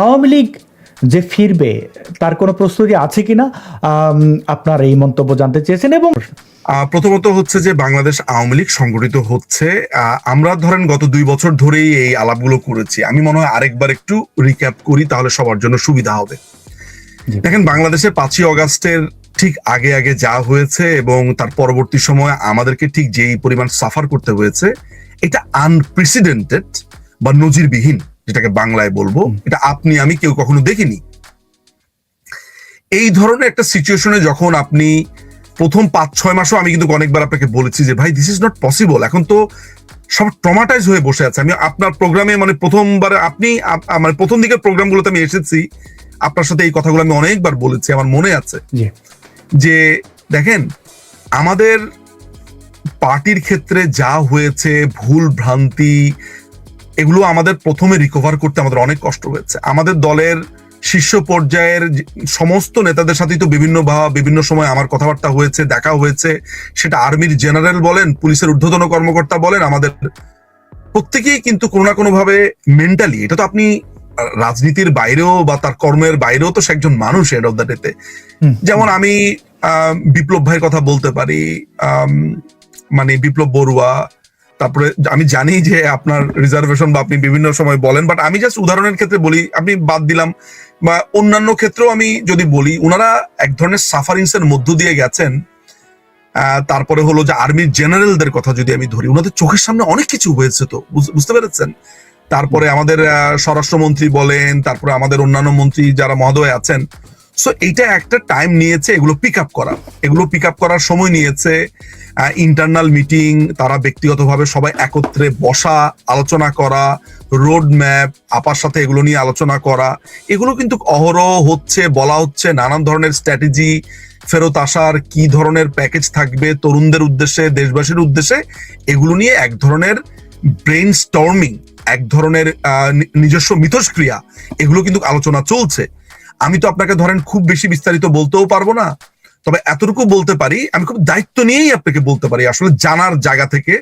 আওয়ামী লীগ যে ফিরবে তার কোনো প্রস্তুতি আছে কিনা, আপনার এই মন্তব্য জানতে চেয়েছেন। এবং প্রথমত হচ্ছে যে বাংলাদেশ আওয়ামী লীগ সংগঠিত হচ্ছে। আমরা ধরেন গত 2 বছর ধরেই এই আলাপগুলো করেছি। আমি মনে হয় আরেকবার একটু রিক্যাপ করি, তাহলে সবার জন্য সুবিধা হবে। দেখেন, বাংলাদেশের 5ই অগাস্টের ঠিক আগে আগে যা হয়েছে এবং তার পরবর্তী সময় আমাদেরকে ঠিক যেই পরিমাণ সাফার করতে হয়েছে, এটা আনপ্রেসিডেন্টেড বা নজিরবিহীন, যেটাকে বাংলায় বলবো, এটা আপনি আমি কেউ কখনো দেখিনি। এই ধরনের একটা সিচুয়েশনে যখন আপনি প্রথম 5-6 মাসও আমি কিন্তু অনেকবার আপনাকে বলেছি যে ভাই, দিস ইজ নট পসিবল। এখন তো সব ট্রমাটাইজ হয়ে বসে আছে। আমি আপনার প্রোগ্রামে মানে প্রথমবার আপনি মানে প্রথম দিকের প্রোগ্রামগুলোতে আমি এসেছি, আপনার সাথে এই কথাগুলো আমি অনেকবার বলেছি, আমার মনে আছে যে দেখেন, আমাদের পার্টির ক্ষেত্রে যা হয়েছে, ভুল ভ্রান্তি, এগুলো আমাদের প্রথমে রিকভার করতে আমাদের অনেক কষ্ট হয়েছে। আমাদের দলের শীর্ষ পর্যায়ের সমস্ত নেতাদের সাথেই তো বিভিন্ন সময় আমার কথাবার্তা হয়েছে, দেখা হয়েছে। সেটা আর্মির জেনারেল বলেন, পুলিশের ঊর্ধ্বতন কর্মকর্তা বলেন, আমাদের প্রত্যেকেই কিন্তু কোনো না কোনো ভাবে মেন্টালি, এটা তো আপনি রাজনীতির বাইরেও বা তার কর্মের বাইরেও তো সে একজন মানুষ এন্ড অফ দ্য ডেতে। যেমন আমি বিপ্লব ভাইয়ের কথা বলতে পারি, মানে বিপ্লব বড়ুয়া। তারপরে আমি জানি যে আপনার রিজার্ভেশন বা আপনি বিভিন্ন সময় বলেন, বাট আমি জাস্ট উদাহরণের ক্ষেত্রে বলি, আপনি বাদ দিলাম, বা অন্যান্য ক্ষেত্রেও আমি যদি বলি, ওনারা এক ধরনের সাফারিংস এর মধ্য দিয়ে গেছেন। তারপরে হলো যে আর্মির জেনারেলদের কথা যদি আমি ধরি, ওনাদের চোখের সামনে অনেক কিছু হয়েছে, তো বুঝতে পেরেছেন। তারপরে আমাদের স্বরাষ্ট্রমন্ত্রী বলেন, তারপরে আমাদের অন্যান্য মন্ত্রী যারা মহোদয় আছেন। সো এইটা একটা টাইম নিয়েছে এগুলো পিক আপ করার সময় নিয়েছে। ইন্টারনাল মিটিং, তারা ব্যক্তিগতভাবে সবাই একত্রে বসা, আলোচনা করা, রোড ম্যাপ, আপার সাথে এগুলো নিয়ে আলোচনা করা, এগুলো কিন্তু অহরহ হচ্ছে, বলা হচ্ছে নানান ধরনের স্ট্র্যাটেজি, ফেরত আসার কি ধরনের প্যাকেজ থাকবে তরুণদের উদ্দেশ্যে, দেশবাসীর উদ্দেশ্যে, এগুলো নিয়ে এক ধরনের ব্রেইন স্টর্মিং, এক ধরনের নিজস্ব মিথস্ক্রিয়া, এগুলো কিন্তু আলোচনা চলছে। আমি তো আপনাকে ধরেন খুব বেশি বিস্তারিত বলতেও পারবো না, তবে এতটুকু বলতে পারি, আমি খুব দায়িত্ব নিয়েই আপনাকে বলতে পারি, আসলে জানার জায়গা থেকে,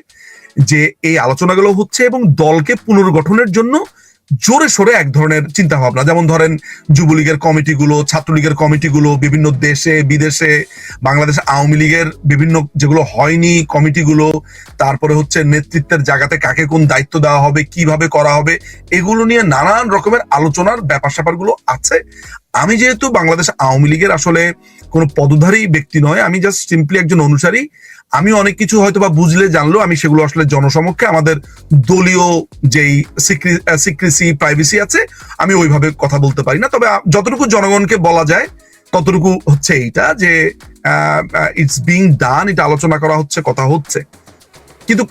যে এই আলোচনাগুলো হচ্ছে এবং দলকে পুনর্গঠনের জন্য জোরে সোরে এক ধরনের চিন্তা ভাবনা। যেমন ধরেন যুবলীগের কমিটিগুলো, ছাত্রলীগের কমিটিগুলো, বিভিন্ন দেশে বিদেশে, বাংলাদেশ আওয়ামী লীগের বিভিন্ন যেগুলো হয়নি কমিটিগুলো, তারপরে হচ্ছে নেতৃত্বের জায়গাতে কাকে কোন দায়িত্ব দেওয়া হবে, কিভাবে করা হবে, এগুলো নিয়ে নানান রকমের আলোচনার ব্যাপার স্যাপারগুলো আছে। আমি যেহেতু বাংলাদেশ আওয়ামী লীগের আসলে কোনো পদধারী ব্যক্তি নয়, আমি জাস্ট সিম্পলি একজন অনুসারী। আমি অনেক কিছু হয়তো বা বুঝলে জানলেও আমি সেগুলো আসলে জনসমক্ষে আমাদের দলীয় যেই সিক্রেসি প্রাইভেসি আছে, আমি ওইভাবে কথা বলতে পারি না। তবে যতটুকু জনগণকে বলা যায় ততটুকু হচ্ছে এইটা, যে ইটস বিং ডান, এটা আলোচনা করা হচ্ছে, কথা হচ্ছে। কিন্তু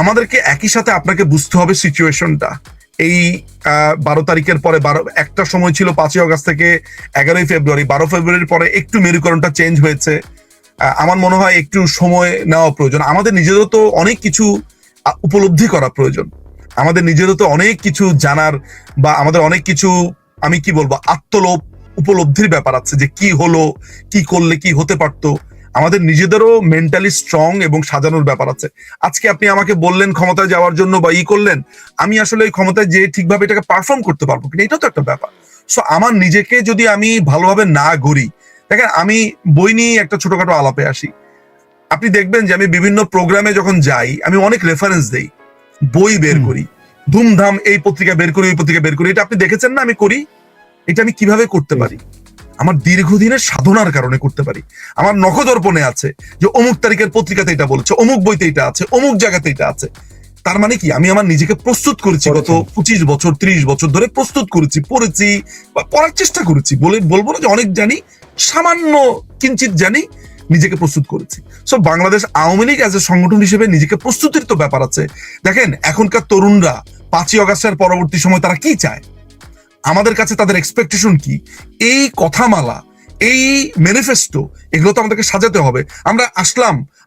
আমাদেরকে একই সাথে আপনাকে বুঝতে হবে সিচুয়েশনটা। এই 12 তারিখের পরে, একটা সময় ছিল 5ই অগাস্ট থেকে 11ই ফেব্রুয়ারি, 12 ফেব্রুয়ারির পরে একটু মেরুকরণটা চেঞ্জ হয়েছে। আমার মনে হয় একটু সময় নেওয়া প্রয়োজন। আমাদের নিজেরও তো অনেক কিছু উপলব্ধি করা প্রয়োজন, আমাদের নিজেরও তো অনেক কিছু জানার, বা আমাদের অনেক কিছু, আমি কি বলবো, আত্মলোভ উপলব্ধির ব্যাপার আছে, যে কি হলো, কি করলে কি হতে পারতো। আমাদের নিজেদেরও মেন্টালি স্ট্রং এবং সাজানোর ব্যাপার আছে। আজকে আপনি আমাকে বললেন ক্ষমতায় যাওয়ার জন্য বা করলেন, আমি আসলে ওই ক্ষমতায় যে ঠিকভাবে এটাকে পারফর্ম করতে পারবো কিনা, এটাও তো একটা ব্যাপার। সো আমার নিজেকে যদি আমি ভালোভাবে না গড়ি, দেখেন আমি বই নিয়ে একটা ছোটখাটো আলাপে আসি। আপনি দেখবেন যে আমি বিভিন্ন প্রোগ্রামে যখন যাই, আমি অনেক রেফারেন্স দেই, বই বের করি, ধুমধাম এই পত্রিকা বের করি, ওই পত্রিকা বের করি। এটা আপনি দেখেছেন না আমি করি? এটা আমি কিভাবে করতে পারি? আমার দীর্ঘদিনের সাধনার কারণে করতে পারি। আমার নখদর্পণে আছে যে অমুক তারিখের পত্রিকাতে এটা বলছে, অমুক বইতে এটা আছে, অমুক জায়গাতে এটা আছে। তার মানে কি, আমি আমার নিজেকে প্রস্তুত করেছি, গত 25 বছর 30 বছর ধরে প্রস্তুত করেছি, পড়েছি, পড়ার চেষ্টা করেছি। বলবো না যে অনেক জানি, সামান্য কিঞ্চিত জানি, নিজেকে প্রস্তুত করেছি। So Bangladesh Awami League as a সংগঠন হিসেবে নিজেকে প্রস্তুতির তো ব্যাপার আছে। দেখেন এখনকার তরুণরা 5ই অগাস্টের পরবর্তী সময় তারা কি চায়, আমাদের কাছে তাদের এক্সপেকটেশন কি, এই কথামালা, এই ম্যানিফেস্টো, এগুলো তো আমাদেরকে সাজাতে হবে। আমরা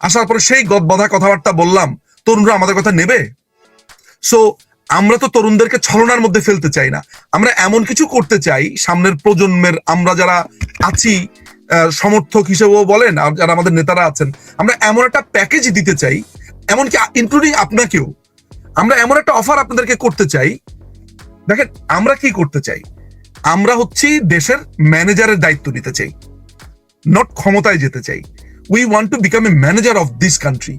আসার পরে সেই গদবাঁধা কথাবার্তা বললাম, তরুণরা আমাদের কথা নেবে? সো আমরা তো তরুণদেরকে ছলনার মধ্যে ফেলতে চাই না। আমরা এমন কিছু করতে চাই, সামনের প্রজন্মের আমরা যারা আছি, সমর্থক হিসেবেও বলেন, আর যারা আমাদের নেতারা আছেন, আমরা এমন একটা প্যাকেজ দিতে চাই, এমনকি ইনক্লুডিং আপনাকেও, আমরা এমন একটা অফার আপনাদেরকে করতে চাই। দেখেন আমরা কি করতে চাই, আমরা হচ্ছি দেশের ম্যানেজারের দায়িত্ব নিতে চাই, নট ক্ষমতায় যেতে চাই। We want to become a manager of this country,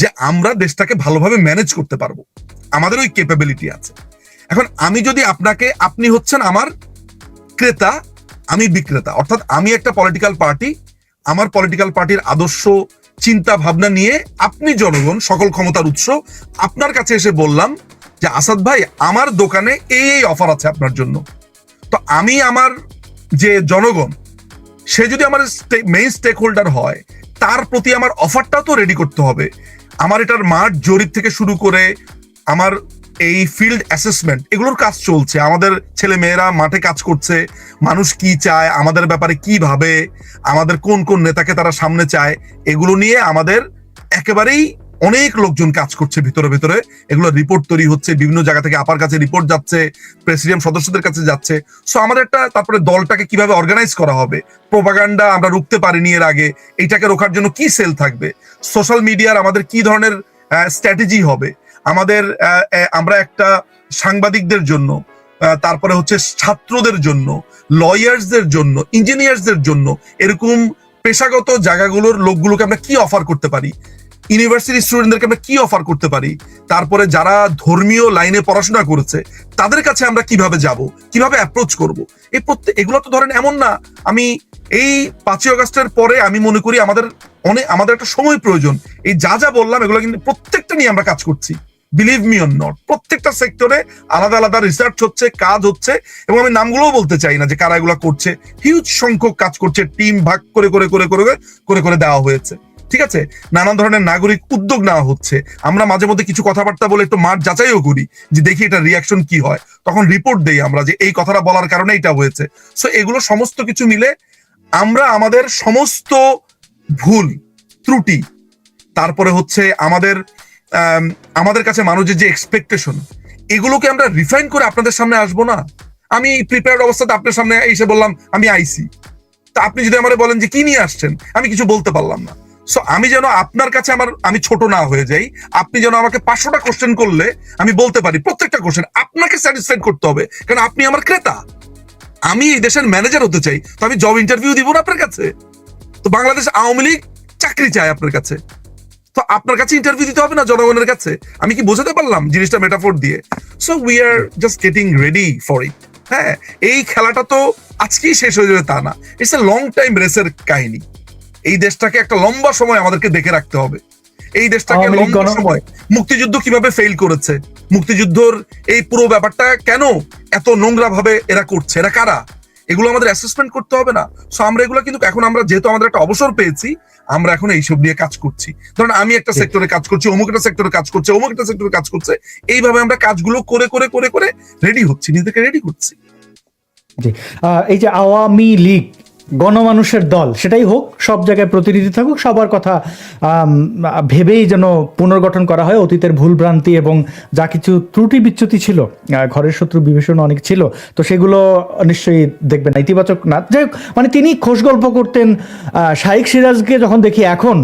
যে আমরা দেশটাকে ভালোভাবে ম্যানেজ করতে পারবো, আমাদের ওই ক্যাপাবিলিটি আছে। এখন আমি যদি আপনাকে, আপনি হচ্ছেন আমার ক্রেতা, আমি বিক্রেতা, অর্থাৎ আমি একটা পলিটিক্যাল পার্টি, আমার পলিটিক্যাল পার্টির আদর্শ চিন্তা ভাবনা নিয়ে আপনি জনগণ, সকল ক্ষমতার উৎস, আপনার কাছে এসে বললাম যে আসাদ ভাই আমার দোকানে এই অফার আছে আপনার জন্য। তো আমি আমার যে জনগণ, সে যদি আমার মেইন স্টেক হোল্ডার হয়, তার প্রতি আমার অফারটাও তো রেডি করতে হবে। আমার এটার মাঠ জরিপ থেকে শুরু করে আমার এই ফিল্ড অ্যাসেসমেন্ট, এগুলোর কাজ চলছে, আমাদের ছেলে মেয়েরা মাঠে কাজ করছে, মানুষ কি চায়, আমাদের ব্যাপারে কি ভাবে, আমাদের কোন কোন নেতাকে তারা সামনে চায়, এগুলো নিয়ে আমাদের একেবারেই অনেক লোকজন কাজ করছে ভিতরে ভিতরে। এগুলো রিপোর্ট তৈরি হচ্ছে, বিভিন্ন জায়গা থেকে আপার কাছে রিপোর্ট যাচ্ছে, প্রেসিডিয়াম সদস্যদের কাছে যাচ্ছে। সো আমাদের একটা, তারপরে দলটাকে কিভাবে অর্গানাইজ করা হবে, প্রোপাগান্ডা আমরা রুখতে পারিনি এর আগে, এইটাকে রোখার জন্য কি সেল থাকবে, সোশ্যাল মিডিয়ার আমাদের কি ধরনের স্ট্র্যাটেজি হবে, আমাদের আমরা একটা সাংবাদিকদের জন্য, তারপরে হচ্ছে ছাত্রদের জন্য, লয়ার্সদের জন্য, ইঞ্জিনিয়ার্সদের জন্য, এরকম পেশাগত জায়গাগুলোর লোকগুলোকে আমরা কি অফার করতে পারি, ইউনিভার্সিটি স্টুডেন্টদেরকে আমরা কি অফার করতে পারি, তারপরে যারা ধর্মীয় লাইনে পড়াশোনা করেছে তাদের কাছে আমরা কিভাবে যাব, কিভাবে অ্যাপ্রোচ করব। এগুলো তো ধরেন এমন না, আমি এই 5ই আগস্টের পরে আমি মনে করি আমাদের একটা সময় প্রয়োজন। এই যা যা বললাম এগুলো কিন্তু প্রত্যেকটা নিয়ে আমরা কাজ করছি, বিলিভ মি অর নট। প্রত্যেকটা সেক্টরে আলাদা আলাদা রিসার্চ হচ্ছে, কাজ হচ্ছে, এবং আমি নামগুলোও বলতে চাই না যে কারা এগুলো করছে। হিউজ সংখ্যক কাজ করছে, টিম ভাগ করে করে করে করে করে করে দেওয়া হয়েছে। ঠিক আছে, নানান ধরনের নাগরিক উদ্যোগ নেওয়া হচ্ছে। আমরা মাঝে মধ্যে কিছু কথাবার্তা বলে একটু মাঠ যাচাইও করি যে দেখি এটা রিয়াকশন কি হয়, তখন রিপোর্ট দেই আমরা যে এই কথাটা বলার কারণে এটা হয়েছে। সো এগুলো সমস্ত কিছু মিলে আমরা আমাদের সমস্ত ভুল ত্রুটি, তারপরে হচ্ছে আমাদের কাছে মানুষের যে এক্সপেকটেশন, এগুলোকে আমরা রিফাইন করে আপনাদের সামনে আসবো না। আমি প্রিপেয়ার্ড অবস্থাতে আপনার সামনে এসে বললাম আমি আইসি, তা আপনি যদি আমারে বলেন যে কি নিয়ে আসছেন, আমি কিছু বলতে পারলাম না। সো আমি যেন আপনার কাছে আমি ছোট না হয়ে যাই, আপনি যেন আমাকে 500টা কোশ্চেন করলে আমি বলতে পারি প্রত্যেকটা কোশ্চেন আপনাকে স্যাটিসফাইড করতে হবে, কারণ আপনি আমার ক্রেতা। আমি এই দেশের ম্যানেজার হতে চাই, তো আমি জব ইন্টারভিউ দিব না আপনার কাছে? তো বাংলাদেশ আওয়ামী লীগ চাকরি চায় আপনার কাছে, তো আপনার কাছে ইন্টারভিউ দিতে হবে না জনগণের কাছে? আমি কি বোঝাতে পারলাম জিনিসটা মেটাফোর দিয়ে? So we are just getting ready for it. হ্যাঁ, এই খেলাটা তো আজকেই শেষ হয়ে যাবে তা না, ইটস এ লং টাইম রেসের কাহিনী। এই দেশটাকে একটা লম্বা সময় আমাদেরকে দেখে রাখতে হবে। এই দেশটাকে লম্বা সময়, মুক্তিযুদ্ধ কিভাবে ফেল করেছে, মুক্তিযুদ্ধর এই পুরো ব্যাপারটা কেন এত নোংরা ভাবে এরা করছে, এরা কারা, এগুলো আমাদের অ্যাসেসমেন্ট করতে হবে না? সো আমরা এগুলো কিন্তু এখন, আমরা যেহেতু আমাদের একটা অবসর পেয়েছি, আমরা এখন এইসব নিয়ে কাজ করছি। ধরেন আমি একটা সেক্টরে কাজ করছি, অমুক একটা সেক্টরে কাজ করছে, অমুক একটা সেক্টরে কাজ করছে, এইভাবে আমরা কাজগুলো করে করে করে করে রেডি হচ্ছি, নিজেকে রেডি করছি। এই যে আওয়ামী লীগ গণমানুষের দল, সেটাই হোক, সব জায়গায় প্রতিনিধি থাকুক, সবার কথা ভেবেই যেন পুনর্গঠন করা হয়। অতীতের ভুলভ্রান্তি এবং যা কিছু ত্রুটি বিচ্যুতি ছিল, ঘরের শত্রু বিভীষণ অনেক ছিল, তো সেগুলো নিশ্চয়ই দেখবেন ইতিবাচক না। যাই হোক, মানে তিনি খোশ গল্প করতেন শাইখ সিরাজকে যখন দেখি এখন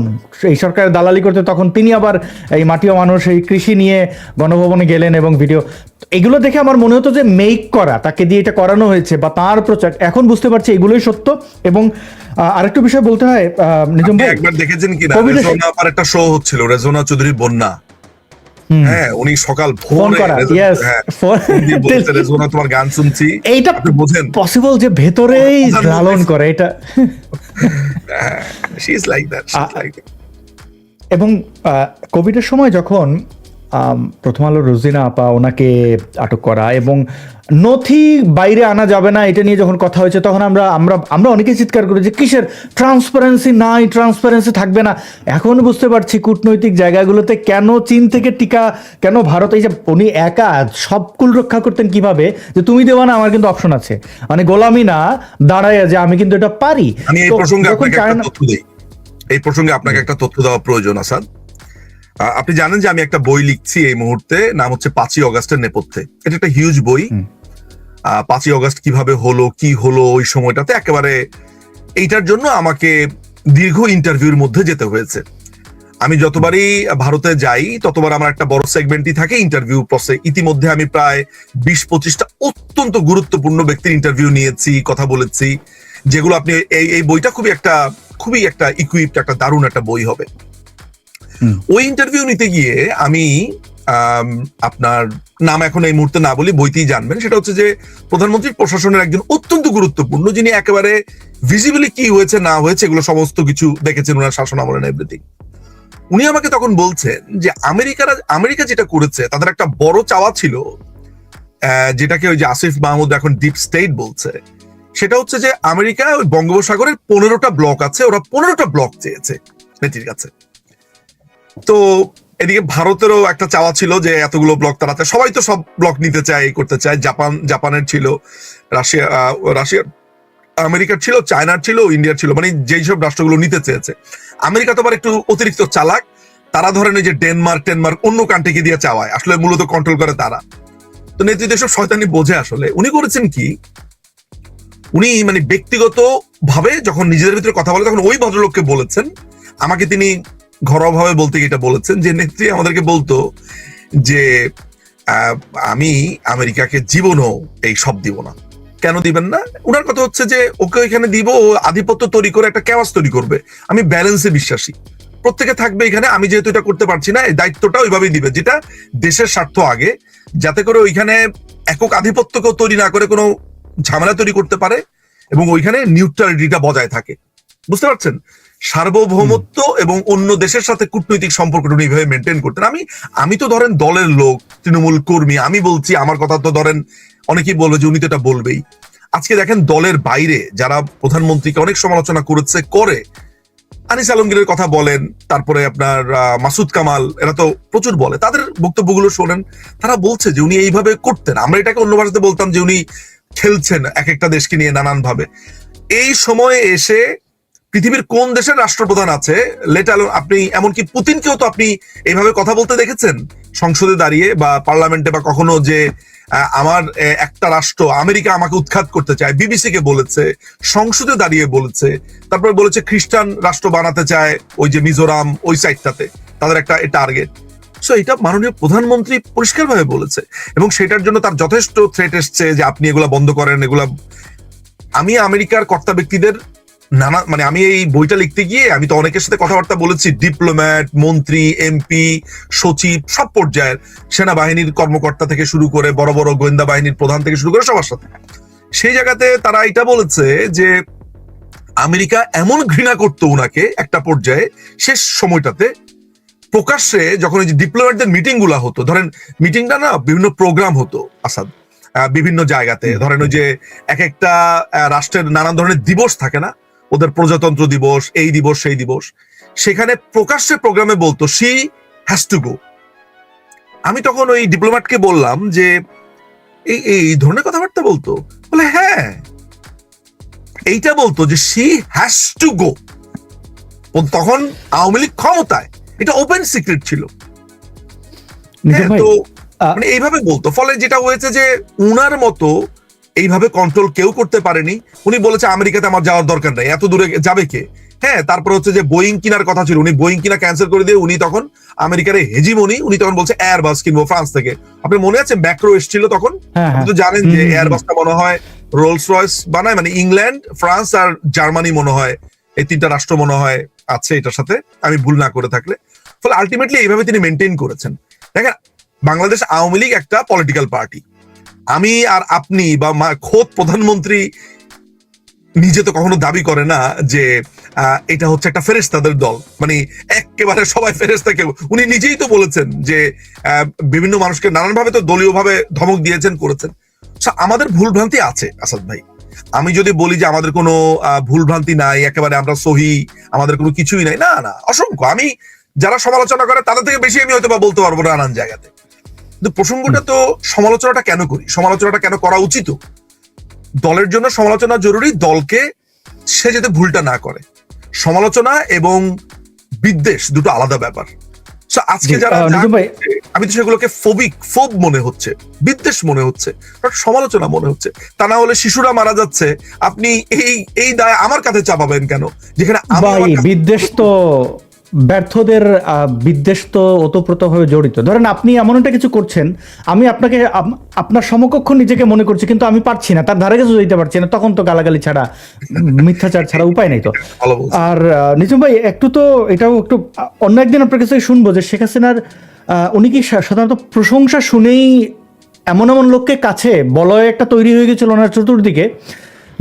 এই সরকারের দালালি করতে, তখন তিনি আবার এই মাটিও মানুষ, এই কৃষি নিয়ে গণভবনে গেলেন এবং ভিডিও, এগুলো দেখে আমার মনে হতো যে মেক করা, তাকে দিয়ে এটা করানো হয়েছে বা তার প্রচার। এখন বুঝতে পারছি এগুলোই সত্য। এবং আরেকটা বিষয় বলতে হয়, নিজম ভাই, একবার দেখেছেন কিনা রেজোনা আপার একটা শো হচ্ছিল, রেজোনা চৌধুরী বন্যা, হ্যাঁ, উনি সকাল ভোরে রেজোনা তোমার গান শুনছি, এইটা বোঝেন পসিবল যে ভেতরেই লালন করে এটা। She is like that. এবং কোভিডের সময় যখন প্রথম আলো রোজিনা আপা ওনাকে আটক করা এবং নথি বাইরে আনা যাবে না এটা নিয়ে যখন কথা হয়েছে, তখন আমরা আমরা আমরা অনেকে চিৎকার করি যে কিসের ট্রান্সপারেন্সি নাই, ট্রান্সপারেন্সি থাকবে না। এখন বুঝতে পারছি কূটনৈতিক জায়গাগুলোতে কেন চীন থেকে টিকা, কেন ভারত, এই যে উনি একা সবকুল রক্ষা করতেন কিভাবে, যে তুমি দেওয়া না, আমার কিন্তু অপশন আছে, মানে গোলামি না, দাঁড়ায় যে আমি কিন্তু এটা পারি। আমি এই প্রসঙ্গে আপনাকে একটা তথ্য দেওয়া প্রয়োজন আসাদ। আপনি জানেন যে আমি একটা বই লিখছি এই মুহূর্তে, নাম হচ্ছে 5ই আগস্টের নেপথ্যে। এটা একটা হিউজ বই। 5ই আগস্ট কিভাবে হলো, কি হলো ওই সময়টাতে, একেবারে এইটার জন্য আমাকে দীর্ঘ ইন্টারভিউর মধ্যে যেতে হয়েছে। আমি যতবারই ভারতে যাই ততবার আমার একটা বড় সেগমেন্টই থাকে ইন্টারভিউ প্রসেস। ইতিমধ্যে আমি প্রায় 20-25টা অত্যন্ত গুরুত্বপূর্ণ ব্যক্তির ইন্টারভিউ নিয়েছি, কথা বলেছি, যেগুলো আপনি এই বইটা খুবই একটা ইকুইপড, একটা দারুণ একটা বই হবে। ওই ইন্টারভিউ নিতে গিয়ে আমি আপনার নাম এখন এই মুহূর্তে না বলি, বইতেই জানবেন, সেটা হচ্ছে যে প্রধানমন্ত্রীর প্রশাসনের একজন অত্যন্ত গুরুত্বপূর্ণ, যিনি একেবারে ভিজিবলি কি হয়েছে না হয়েছে এগুলো সমস্ত কিছু দেখেছেন ওনার শাসন আমলে এভরিথিং। উনি আমাকে তখন বলছেন যে আমেরিকা যেটা করেছে তাদের একটা বড় চাওয়া ছিল, যেটাকে ওই যে আসিফ মাহমুদ এখন ডিপ স্টেট বলছে, সেটা হচ্ছে যে আমেরিকা ওই বঙ্গোপসাগরের 15টা ব্লক আছে, ওরা 15টা ব্লক চেয়েছে নেত্রীর কাছে। তো এদিকে ভারতেরও একটা চাওয়া ছিল যে এতগুলো ব্লক তারা চায়, সবাই তো সব ব্লক নিতে চায়, করতে চায়। জাপানের ছিল, রাশিয়ার, আমেরিকার ছিল, চায়নার ছিল, ইন্ডিয়ার ছিল, মানে যেই সব রাষ্ট্রগুলো নিতে চেয়েছে। আমেরিকা তো আবার একটু অতিরিক্ত চালাক, তারা ধরেন যে ডেনমার্ক অন্য কান্ট্রিকে দিয়ে চাওয়ায়, আসলে মূলত কন্ট্রোল করে তারা। তো নেতৃত্ব সব শয়তানি বোঝে। আসলে উনি করেছেন কি, উনি মানে ব্যক্তিগত ভাবে যখন নিজেদের ভিতরে কথা বলে তখন ওই ভদ্রলোককে বলেছেন, আমাকে তিনি ঘরোয়া ভাবে বলতে এটা বলেছেন যে নেত্রী আমাদেরকে বলতো যে আমি আমেরিকাকে জীবনও এই সব দিব না। কেন দিবেন না? উনার কথা হচ্ছে যে ওকে এখানে দিব, ও আধিপত্য তৈরি করে একটা ক্যাওয়াস তৈরি করবে। আমি ব্যালেন্সে বিশ্বাসী, প্রত্যেকে থাকবে এখানে, আমি যেহেতু এটা করতে পারছি না, এই দায়িত্বটা ওইভাবেই দিবে, যেটা দেশের স্বার্থ আগে, যাতে করে ওইখানে একক আধিপত্যকেও তৈরি না করে কোনো ঝামেলা তৈরি করতে পারে এবং ওইখানে নিউট্রালিটিটা বজায় থাকে। বুঝতে পারছেন? সার্বভৌমত্ব এবং অন্য দেশের সাথে কূটনৈতিক সম্পর্কটা উনি এইভাবে মেনটেন করতেন। আমি তো ধরেন দলের লোক, তৃণমূল কর্মী, আমি বলছি, আমার কথা তো ধরেন অনেকেই বলবে যে উনি তো এটা বলবেই। আজকে দেখেন দলের বাইরে যারা প্রধানমন্ত্রীকে অনেক সমালোচনা করে, আনিস আলমগীরের কথা বলেন, তারপরে আপনার মাসুদ কামাল, এরা তো প্রচুর বলে, তাদের বক্তব্যগুলো শোনেন, তারা বলছে যে উনি এইভাবে করতেন। আমরা এটাকে অন্য ভাষাতে বলতাম যে উনি খেলছেন এক একটা দেশকে নিয়ে নানান ভাবে। এই সময়ে এসে পৃথিবীর কোন দেশের রাষ্ট্রপ্রধান আছে, আপনি এমনকি পুতিনকেও তো আপনি এইভাবে কথা বলতে দেখেছেন সংসদে দাঁড়িয়ে বা পার্লামেন্টে, বা কখনো যে আমার একটা রাষ্ট্র আমেরিকা আমাকে উৎখাত করতে চায়, বিবিসি কে বলেছে, সংসদে দাঁড়িয়ে বলেছে, তারপরে বলেছে খ্রিস্টান রাষ্ট্র বানাতে চায় ওই যে মিজোরাম ওই সাইডটাতে, তাদের একটা টার্গেট। সো এটা মাননীয় প্রধানমন্ত্রী পরিষ্কারভাবে বলেছে এবং সেটার জন্য তার যথেষ্ট থ্রেট এসছে যে আপনি এগুলা বন্ধ করেন, এগুলা। আমি আমেরিকার কর্তা ব্যক্তিদের মানে আমি এই বইটা লিখতে গিয়ে আমি তো অনেকের সাথে কথাবার্তা বলেছি, ডিপ্লোম্যাট, মন্ত্রী, এমপি, সচিব, সব পর্যায়ের সেনাবাহিনীর কর্মকর্তা থেকে শুরু করে বড় বড় গোয়েন্দা বাহিনীর প্রধান থেকে শুরু করে সবার সাথে। সেই জায়গাতে তারা এটা বলেছে যে আমেরিকা এমন ঘৃণা করতো উনাকে একটা পর্যায়ে, শেষ সময়টাতে প্রকাশ্যে যখন এই যে ডিপ্লোম্যাটদের মিটিং গুলা হতো, ধরেন মিটিংটা না বিভিন্ন প্রোগ্রাম হতো আসাদ, বিভিন্ন জায়গাতে, ধরেন ওই যে এক একটা রাষ্ট্রের নানান ধরনের দিবস থাকে না, ওদের প্রজাতন্ত্র দিবস, এই দিবস সেই দিবস, সেখানে প্রকাশ্যে প্রোগ্রামে বলতো শি হ্যাজ টু গো। আমি তখন ওই ডিপ্লোম্যাটকে বললাম যে এই ধরনের কথাবার্তা বলতো, বলে হ্যাঁ এইটা বলতো যে শি হ্যাজ টু গো। তখন আওয়ামী লীগ ক্ষমতায়, এটা ওপেন সিক্রেট ছিল। তো মানে এইভাবে বলতো, ফলে যেটা হয়েছে যে উনার মতো এইভাবে কন্ট্রোল কেউ করতে পারেনি। উনি বলেছে আমেরিকাতে আমার যাওয়ার দরকার নাই, এত দূরে যাবে কে? হ্যাঁ, তারপর হচ্ছে যে বোয়িং কিনার কথা ছিল, উনি বোয়িং কিনা ক্যান্সেল করে দিয়ে উনি তখন আমেরিকার হেজিমনি, উনি তখন বলছে এয়ারবাস কিনবো ফ্রান্স থেকে। আপনার মনে আছে ম্যাক্রো এসেছিল তখন? আপনি তো জানেন যে এয়ারবাসটা মনে হয় রোলস রয়েস বানায়, মানে ইংল্যান্ড, ফ্রান্স আর জার্মানি মনে হয়, এই তিনটা রাষ্ট্র মনে হয় আছে এটার সাথে, আমি ভুল না করে থাকলে। ফলে আলটিমেটলি এইভাবে তিনি মেনটেন করেছেন। দেখেন, বাংলাদেশ আওয়ামী লীগ একটা পলিটিক্যাল পার্টি। আমি আর আপনি বা খোদ প্রধানমন্ত্রী নিজে তো কখনো দাবি করে না যে এটা হচ্ছে একটা ফেরেশতাদের দল, মানে একেবারে সবাই ফেরেশতা। কেউ, উনি নিজেই তো বলেছেন যে বিভিন্ন মানুষকে নানান ভাবে তো দলীয় ভাবে ধমক দিয়েছেন, করেছেন। আমাদের ভুল ভ্রান্তি আছে আসাদ ভাই। আমি যদি বলি যে আমাদের কোনো ভুল ভ্রান্তি নাই, একেবারে আমরা সহি, আমাদের কোনো কিছুই নাই, না না, অসংখ্য। আমি যারা সমালোচনা করে তাদের থেকে বেশি আমি হয়তো বা বলতে পারবো না নানান জায়গাতে। কিন্তু প্রসঙ্গটা তো সমালোচনাটা কেন করি, সমালোচনাটা কেন করা উচিত? দলের জন্য সমালোচনা জরুরি, দলকে সে যাতে ভুলটা না করে। সমালোচনা এবং বিদ্বেষ দুটো আলাদা ব্যাপার। আজকে যারা, আমি তো সেগুলোকে ফোব মনে হচ্ছে, বিদ্বেষ মনে হচ্ছে, সমালোচনা মনে হচ্ছে। তা না হলে শিশুরা মারা যাচ্ছে, আপনি এই দায় আমার কাছে চাপাবেন কেন? যেখানে বিদ্বেষ তো ব্যর্থদের বিদ্বেষ তো ওতপ্রোতভাবে জড়িত। ধরেন আপনি এমন একটা কিছু করছেন, আমি আপনাকে আপনার সমকক্ষ নিজেকে মনে করছি, কিন্তু আমি পারছি না, তার ধারে কাছে যেতে পারছি না, তখন তো গালাগালি ছাড়া, মিথ্যাচার ছাড়া উপায় নেই তো। ভালো বলছেন। আর নিঝুম ভাই, একটু তো এটাও একটু অন্য একদিন আপনার কাছে শুনবো যে শেখ হাসিনার উনি কি সাধারণত প্রশংসা শুনেই এমন এমন লোককে কাছে বলয় একটা তৈরি হয়ে গেছিল ওনার চতুর্দিকে,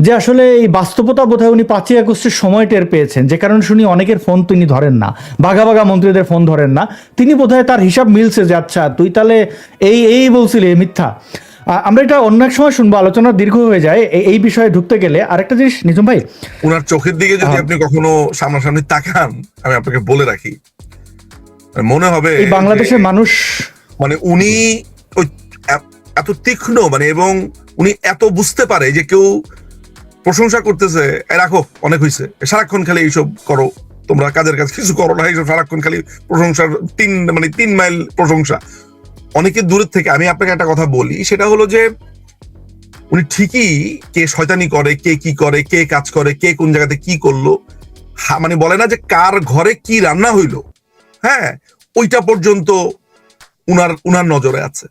যে আসলে এই বাস্তবতা বোধহয় উনি 5ই আগস্টের সময় টের পেয়েছেন, যে কারণে শুনি অনেকের ফোন তিনি ধরেন না, বাঘা বাঘা মন্ত্রীদের ফোন ধরেন না। তিনি বোধহয় তার হিসাব মিলছে যে আচ্ছা তুই তাহলে এই এই বলছিলি মিথ্যা। আমরা এটা অন্য এক সময় শুনবো, আলোচনা দীর্ঘ হয়ে যায় এই বিষয়ে ঢুকতে গেলে। আরেকটা জিনিস নিঝুম ভাই, ওনার চোখের দিকে যদি আপনি কখনো সামনাসামনি তাকান, আমি আপনাকে বলে রাখি, মনে হবে এই বাংলাদেশের মানুষ মানে উনি ওই এত তীক্ষ্ণ, মানে এবং উনি এত বুঝতে পারে যে কেউ প্রশংসা করতেছে, রাখো অনেক হয়েছে, সারাক্ষণ খালি এইসব করো, তোমরা কাজের কাজ কিছু করো না, এইসব সারাক্ষণ খালি প্রশংসার 3 মাইল প্রশংসা। অনেকে দূরের থেকে, আমি আপনাকে একটা কথা বলি, সেটা হলো যে উনি ঠিকই কে শয়তানি করে, কে কি করে, কে কাজ করে, কে কোন জায়গাতে কি করলো, মানে বলে না যে কার ঘরে কি রান্না হইলো, হ্যাঁ, ওইটা পর্যন্ত উনার নজরে আছে।